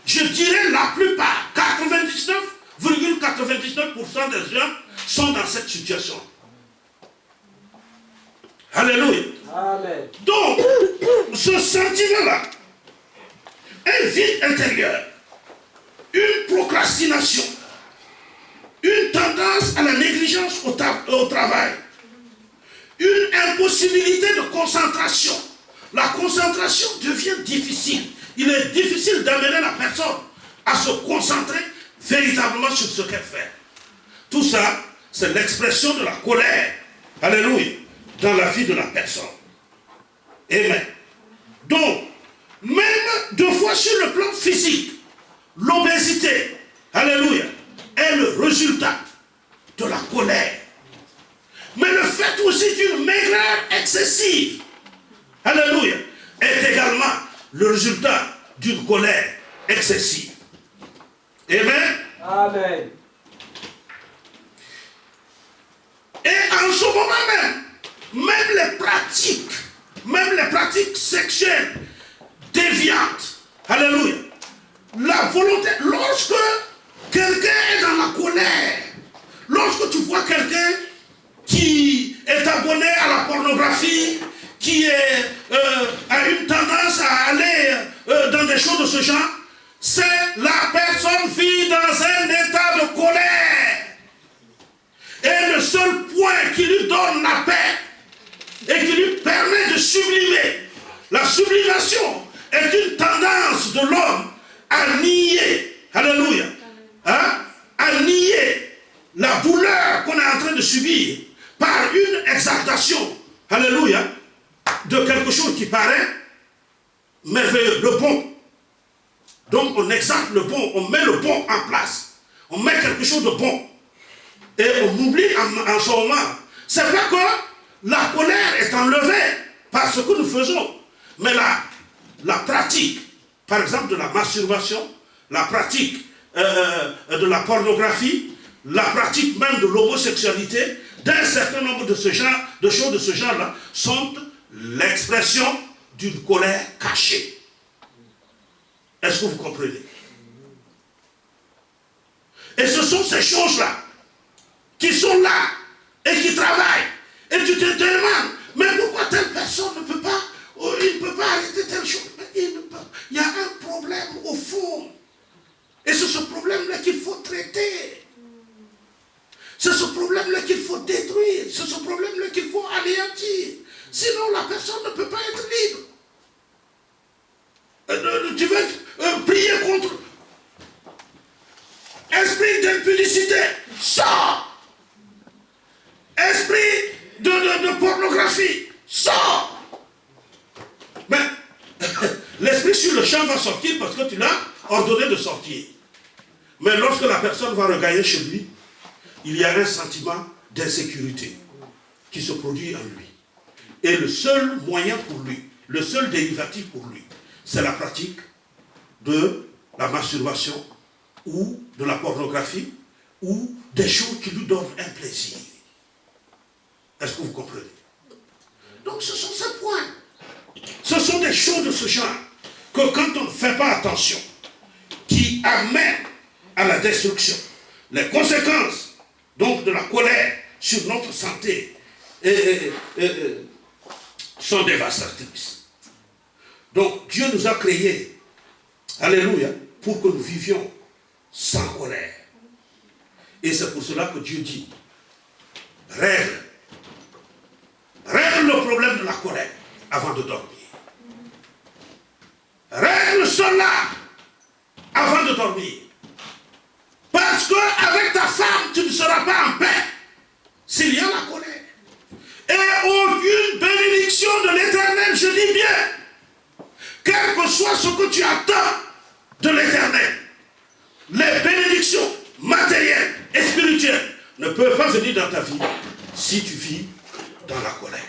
je dirais la plupart, 99,99% des gens sont dans cette situation. Alléluia. Amen. Donc, ce sentiment-là, un vide intérieur, une procrastination, une tendance à la négligence au travail, une impossibilité de concentration. La concentration devient difficile. Il est difficile d'amener la personne à se concentrer véritablement sur ce qu'elle fait. Tout ça, c'est l'expression de la colère. Alléluia. Dans la vie de la personne. Amen. Donc, même deux fois sur le plan physique, l'obésité, alléluia, est le résultat de la colère. Mais le fait aussi d'une maigreur excessive, alléluia, est également le résultat d'une colère excessive. Amen. Amen. Et en ce moment même les pratiques sexuelles déviantes, alléluia, la volonté, lorsque quelqu'un est dans la colère, lorsque tu vois quelqu'un qui est abonné à la pornographie, qui a une tendance à aller dans des choses de ce genre, c'est la personne vit dans un état de colère. Et le seul point qui lui donne la paix et qui lui permet de sublimer, la sublimation est une tendance de l'homme à nier, alléluia, hein, à nier la douleur qu'on est en train de subir par une exaltation, alléluia, de quelque chose qui paraît merveilleux, le bon. Donc on exalte le bon, on met le bon en place, on met quelque chose de bon. Et on oublie en ce moment. C'est vrai que la colère est enlevée par ce que nous faisons. Mais la pratique, par exemple de la masturbation, la pratique de la pornographie, la pratique même de l'homosexualité, d'un certain nombre de ce genre, de choses de ce genre-là, sont l'expression d'une colère cachée. Est-ce que vous comprenez? Et ce sont ces choses-là qui sont là et qui travaillent. Et tu te demandes, mais pourquoi telle personne ne peut pas, il ne peut pas arrêter telle chose? Mais il y a un problème au fond. Et c'est ce problème-là qu'il faut traiter. C'est ce problème-là qu'il faut détruire. C'est ce problème-là qu'il faut anéantir. Sinon, la personne ne peut pas être libre. Tu veux prier contre esprit d'impudicité, sors. Esprit de pornographie, sors. Mais l'esprit sur le champ va sortir parce que tu l'as ordonné de sortir. Mais lorsque la personne va regagner chez lui, il y a un sentiment d'insécurité qui se produit en lui. Et le seul moyen pour lui, le seul dérivatif pour lui, c'est la pratique de la masturbation ou de la pornographie ou des choses qui lui donnent un plaisir. Est-ce que vous comprenez? Donc ce sont ces points. Ce sont des choses de ce genre que quand on ne fait pas attention, qui amènent à la destruction. Les conséquences donc de la colère sur notre santé sont dévastatrices. Donc Dieu nous a créés, alléluia, pour que nous vivions sans colère. Et c'est pour cela que Dieu dit, règle le problème de la colère avant de dormir. Règle cela avant de dormir. Parce qu'avec ta femme, tu ne seras pas en paix s'il y a la colère. Et aucune bénédiction de l'Éternel, je dis bien, quel que soit ce que tu attends de l'Éternel, les bénédictions matérielles et spirituelles ne peuvent pas venir dans ta vie si tu vis dans la colère.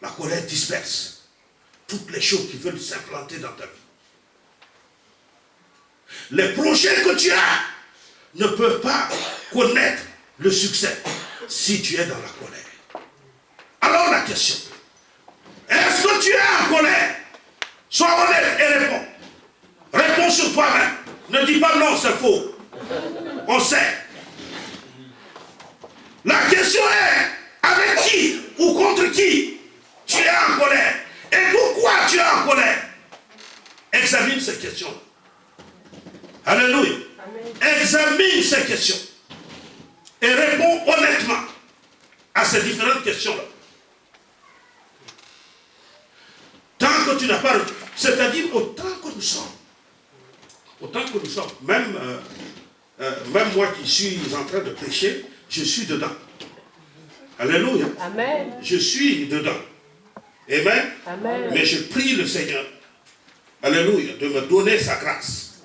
La colère disperse toutes les choses qui veulent s'implanter dans ta vie. Les projets que tu as ne peuvent pas connaître le succès si tu es dans la colère. Alors la question, est-ce que tu es en colère? Sois honnête et réponds. Réponds sur toi-même. Ne dis pas non, c'est faux. On sait. La question est, avec qui ou contre qui tu es en colère? Et pourquoi tu es en colère? Examine ces questions. Alléluia. Examine ces questions. Et réponds honnêtement à ces différentes questions-là. Tant que tu n'as pas... C'est-à-dire autant que nous sommes. Même moi qui suis en train de prêcher, je suis dedans. Alléluia. Amen. Je suis dedans. Amen. Amen. Mais je prie le Seigneur, alléluia, de me donner sa grâce.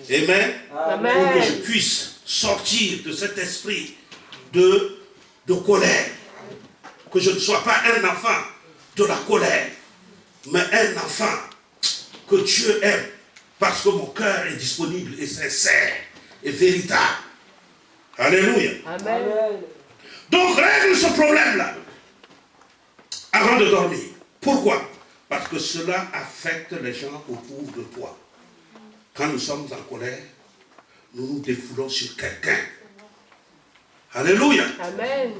Amen. Amen. Pour que je puisse sortir de cet esprit de colère. Que je ne sois pas un enfant de la colère, mais un enfant que Dieu aime. Parce que mon cœur est disponible et sincère et véritable. Alléluia. Amen. Donc règle ce problème-là avant de dormir. Pourquoi? Parce que cela affecte les gens autour de toi. Quand nous sommes en colère, nous nous défoulons sur quelqu'un. Alléluia. Amen.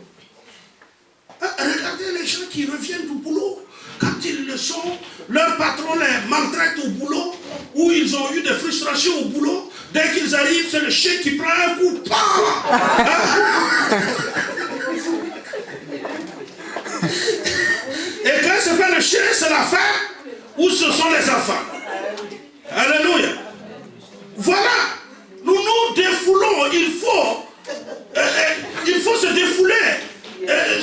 Regardez les gens qui reviennent du boulot. Quand ils le sont, leur patron les maltraite au boulot, ou ils ont eu des frustrations au boulot. Dès qu'ils arrivent, c'est le chien qui prend un coup. Et quand ce n'est pas le chien, c'est la femme, ou ce sont les enfants. Alléluia. Voilà. Nous nous défoulons. Il faut se défouler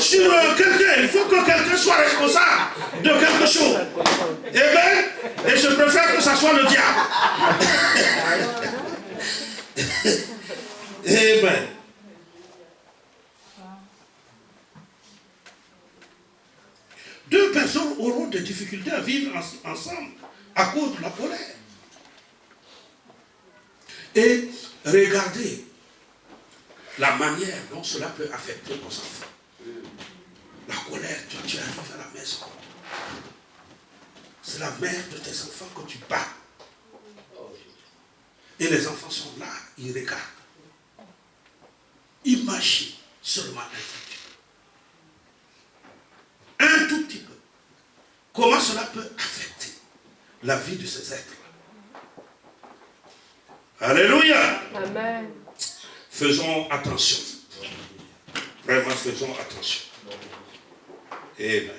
sur quelqu'un. Il faut que quelqu'un soit responsable de quelque chose. Amen. Et je préfère que ça soit le diable. Amen. Deux personnes auront des difficultés à vivre ensemble à cause de la colère. Et regardez la manière dont cela peut affecter nos enfants. La colère, tu arrives à la maison. C'est la mère de tes enfants que tu bats. Et les enfants sont là, ils regardent. Imagine seulement un tout petit peu. Comment cela peut affecter la vie de ces êtres-là. Alléluia. Amen. Faisons attention. Vraiment, faisons attention. Amen.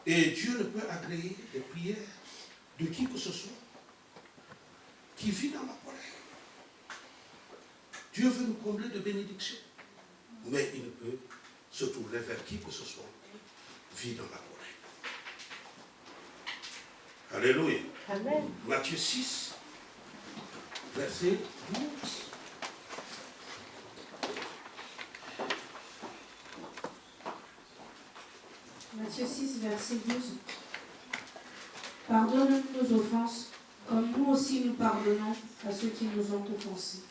Et Dieu ne peut agréer les prières de qui que ce soit qui vit dans la colère. Dieu veut nous combler de bénédictions. Mais il ne peut se tourner vers qui que ce soit vit dans la colère. Alléluia. Amen. Matthieu 6, verset 12. Matthieu 6, verset 12. Pardonne nos offenses, comme nous aussi nous pardonnons à ceux qui nous ont offensés.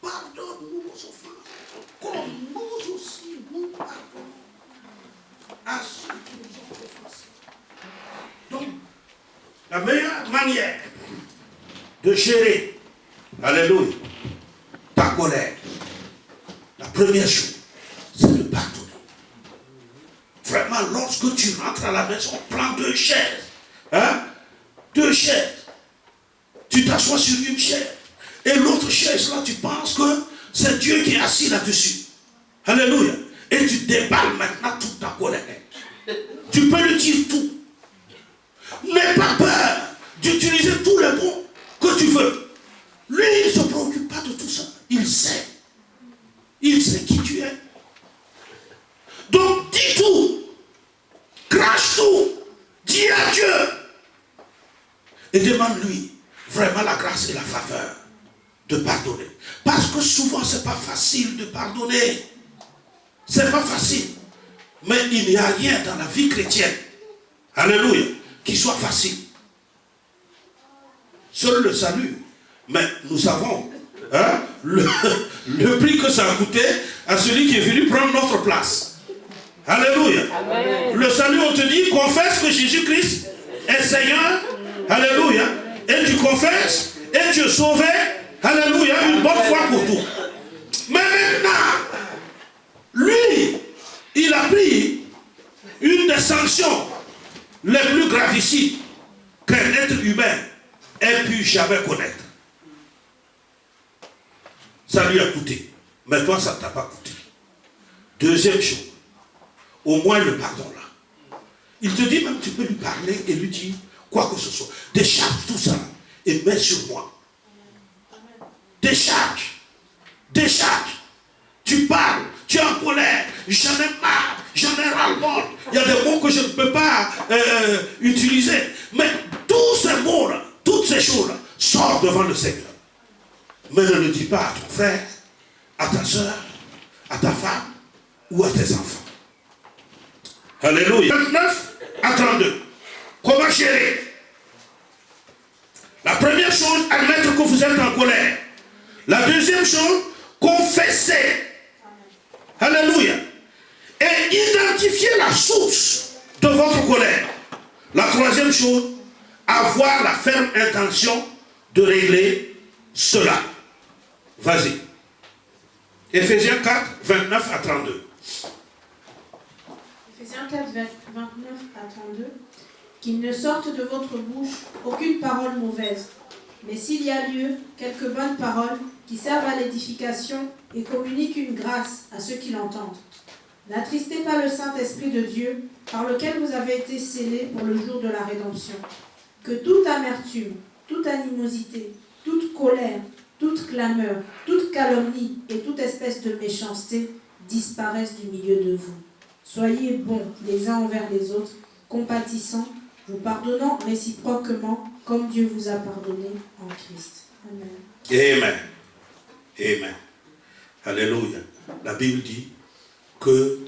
Pardonne-nous nos offenses, comme nous aussi nous pardonnons à ceux qui nous ont offensés. Donc, la meilleure manière de gérer, alléluia, ta colère, la première chose, c'est de pardonner. Vraiment, lorsque tu rentres à la maison, prends deux chaises. Hein? Deux chaises. Tu t'assois sur une chaise. Et l'autre chaise, là, tu penses que c'est Dieu qui est assis là-dessus. Alléluia. Et tu déballes maintenant toute ta colère. Tu peux lui dire tout. N'aie pas peur d'utiliser tous les mots que tu veux. Lui, il ne se préoccupe pas de tout ça. Il sait. Il sait qui tu es. Donc, dis tout. Crache tout. Dis à Dieu. Et demande-lui vraiment la grâce et la faveur de pardonner. Parce que souvent, ce n'est pas facile de pardonner. C'est pas facile. Mais il n'y a rien dans la vie chrétienne, alléluia, qui soit facile. Seul le salut. Mais nous savons le prix que ça a coûté à celui qui est venu prendre notre place. Alléluia. Amen. Le salut, on te dit, confesse que Jésus-Christ est Seigneur. Alléluia. Et tu confesses et tu es sauvé. Alléluia. Une bonne fois pour tout. Mais maintenant, lui, il a pris une des sanctions les plus gravissines qu'un être humain ait pu jamais connaître. Ça lui a coûté. Mais toi, ça ne t'a pas coûté. Deuxième chose, au moins le pardon là. Il te dit même, tu peux lui parler et lui dire quoi que ce soit. Décharge tout ça et mets sur moi. Décharge. Décharge. Tu parles, tu es en colère, j'en ai marre, j'en ai ras-le-bol. Il y a des mots que je ne peux pas utiliser. Mais tous ces mots-là, toutes ces choses-là, sortent devant le Seigneur. Mais ne le dis pas à ton frère, à ta soeur, à ta femme ou à tes enfants. Alléluia. 29 à 32. Comment gérer? La première chose, admettre que vous êtes en colère. La deuxième chose, confesser. Alléluia. Et identifier la source de votre colère. La troisième chose, avoir la ferme intention de régler cela. Vas-y. Éphésiens 4, 29 à 32. Éphésiens 4, 29 à 32. Qu'il ne sorte de votre bouche aucune parole mauvaise, mais s'il y a lieu, quelques bonnes paroles qui servent à l'édification et communiquent une grâce à ceux qui l'entendent. N'attristez pas le Saint-Esprit de Dieu, par lequel vous avez été scellés pour le jour de la rédemption. Que toute amertume, toute animosité, toute colère, toute clameur, toute calomnie et toute espèce de méchanceté disparaissent du milieu de vous. Soyez bons les uns envers les autres, compatissants, vous pardonnant réciproquement comme Dieu vous a pardonné en Christ. Amen. Amen. Amen. Alléluia. La Bible dit que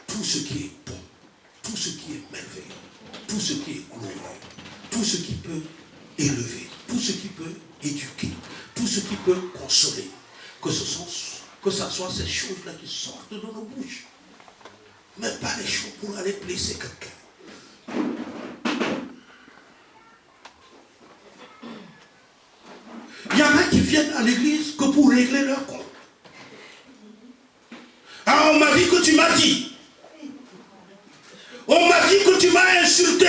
tout ce qui est bon, tout ce qui est merveilleux, tout ce qui est glorieux, tout ce qui peut élever, tout ce qui peut éduquer, tout ce qui peut consoler, que ça soit ces choses-là qui sortent de nos bouches. Mais pas les choses pour aller blesser quelqu'un. Il y en a qui viennent à l'église que pour régler leur compte. Ah, on m'a dit que tu m'as dit. On m'a dit que tu m'as insulté.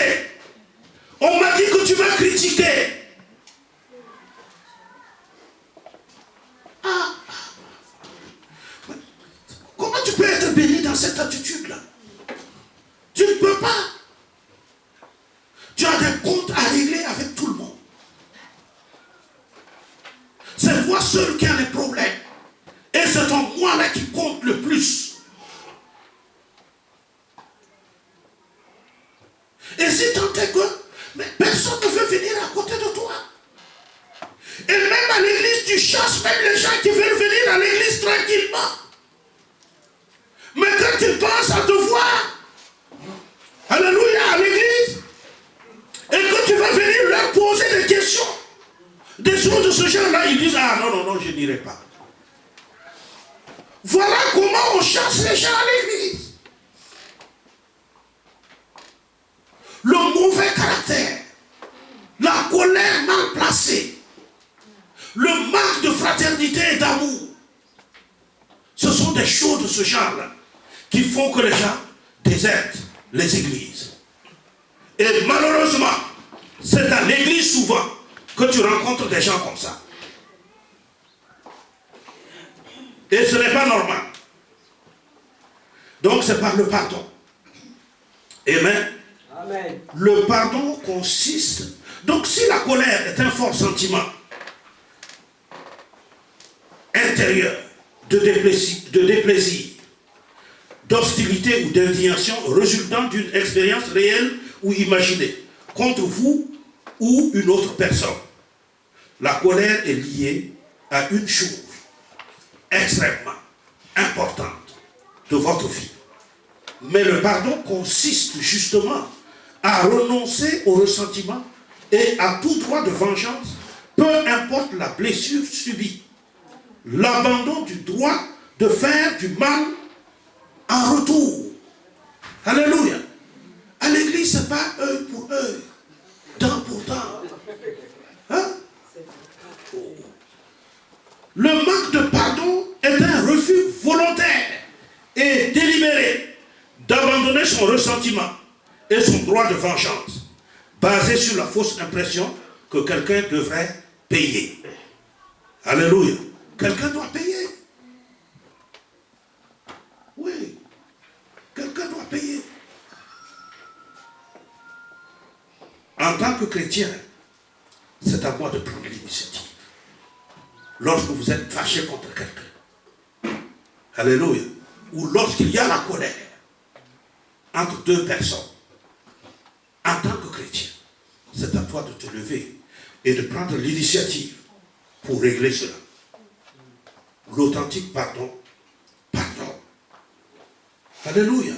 On m'a dit que tu m'as critiqué. Ah. Comment tu peux être béni dans cette attitude-là? Tu ne peux pas. Tu as des comptes à régler avec tout le monde. C'est moi seul qui a les problèmes. Et c'est ton moi-là qui compte le plus. Et si tant est que mais personne ne veut venir à côté de toi. Et même à l'église, tu chasses même les gens qui veulent venir à l'église tranquillement. Mais quand tu penses à te voir, alléluia, à l'église, et que tu vas venir leur poser des questions, des choses de ce genre-là, ils disent, ah non, je n'irai pas. Voilà comment on chasse les gens à l'église. Le mauvais caractère, la colère mal placée, le manque de fraternité et d'amour, ce sont des choses de ce genre-là qui font que les gens désertent les églises. Et malheureusement, c'est dans l'église souvent que tu rencontres des gens comme ça. Et ce n'est pas normal. Donc c'est par le pardon. Amen. Amen. Le pardon consiste... Donc si la colère est un fort sentiment intérieur de déplaisir, d'hostilité ou d'indignation résultant d'une expérience réelle ou imaginée contre vous ou une autre personne, la colère est liée à une chose extrêmement importante de votre vie. Mais le pardon consiste justement à renoncer au ressentiment et à tout droit de vengeance, peu importe la blessure subie. L'abandon du droit de faire du mal en retour. Alléluia. À l'église, ce n'est pas œil pour œil, dent pour dent. Hein? Le manque de pardon est un refus volontaire et délibéré d'abandonner son ressentiment et son droit de vengeance, basé sur la fausse impression que quelqu'un devrait payer. Alléluia. Quelqu'un doit payer. Oui. Quelqu'un doit payer. En tant que chrétien, c'est à moi de prendre l'initiative. Lorsque vous êtes fâché contre quelqu'un, alléluia, ou lorsqu'il y a la colère entre deux personnes, en tant que chrétien, c'est à toi de te lever et de prendre l'initiative pour régler cela. L'authentique pardon, pardon. Alléluia.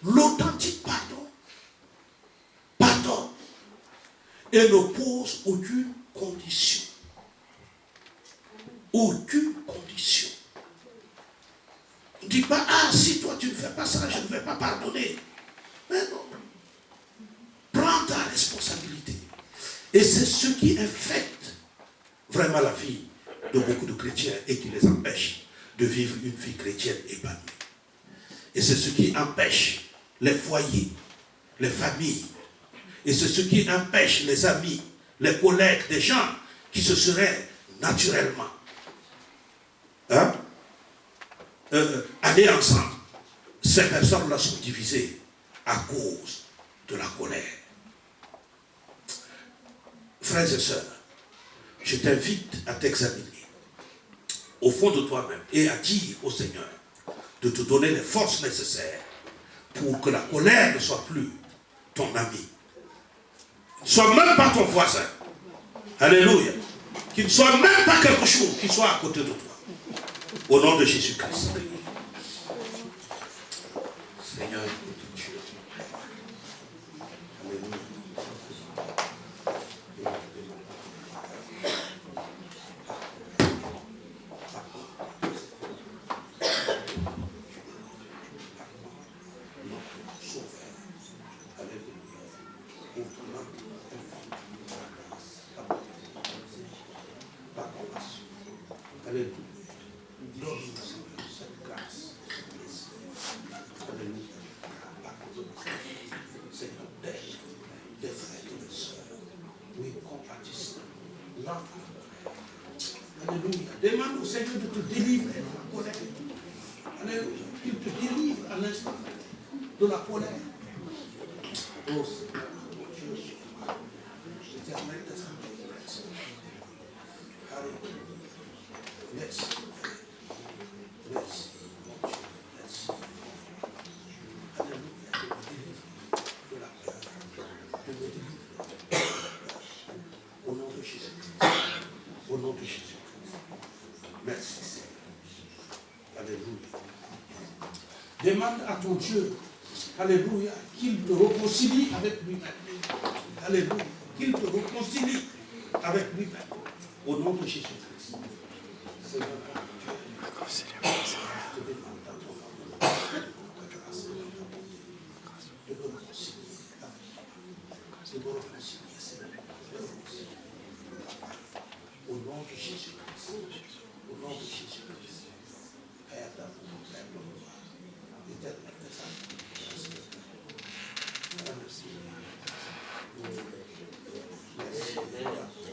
L'authentique pardon, pardon, et ne pose aucune condition. Aucune condition. Ne dis pas, ah, si toi tu ne fais pas ça, je ne vais pas pardonner. Mais non. Prends ta responsabilité. Et c'est ce qui infecte vraiment la vie de beaucoup de chrétiens et qui les empêche de vivre une vie chrétienne épanouie. Et c'est ce qui empêche les foyers, les familles. Et c'est ce qui empêche les amis, les collègues, des gens qui se seraient naturellement aller ensemble. Ces personnes-là sont divisées à cause de la colère. Frères et sœurs, je t'invite à t'examiner au fond de toi-même et à dire au Seigneur de te donner les forces nécessaires pour que la colère ne soit plus ton ami. Ne soit même pas ton voisin. Alléluia. Qu'il ne soit même pas quelque chose qui soit à côté de toi. Au nom de Jésus-Christ. Seigneur, écoute Dieu. Alléluia. Alléluia. Donne-nous, Seigneur, cette grâce. Alléluia. Seigneur, d'être des frères et des sœurs. Oui, compatissants. Alléluia. Demande au Seigneur de te délivrer de la colère. Alléluia. Qu'il te délivre à l'instant de la colère. Oh Seigneur, mon Dieu, éternel des anges. Alléluia. Merci. Merci, mon Dieu. Merci. Alléluia. De la peur. De me délivrer. Au nom de Jésus-Christ. Au nom de Jésus-Christ. Merci, Seigneur. Alléluia. Demande à ton Dieu, alléluia, qu'il te réconcilie avec lui-même. Alléluia. Qu'il te réconcilie avec lui-même. Au nom de Jésus-Christ. Seigneur, je te demande dans ton nom de grâce et de ta bonté de me réconcilier avec toi. De me réconcilier, Seigneur. De me réconcilier. Au nom de Jésus-Christ. Au nom de Jésus-Christ. Père d'amour, Père de gloire, éternel des âmes. Merci. Merci.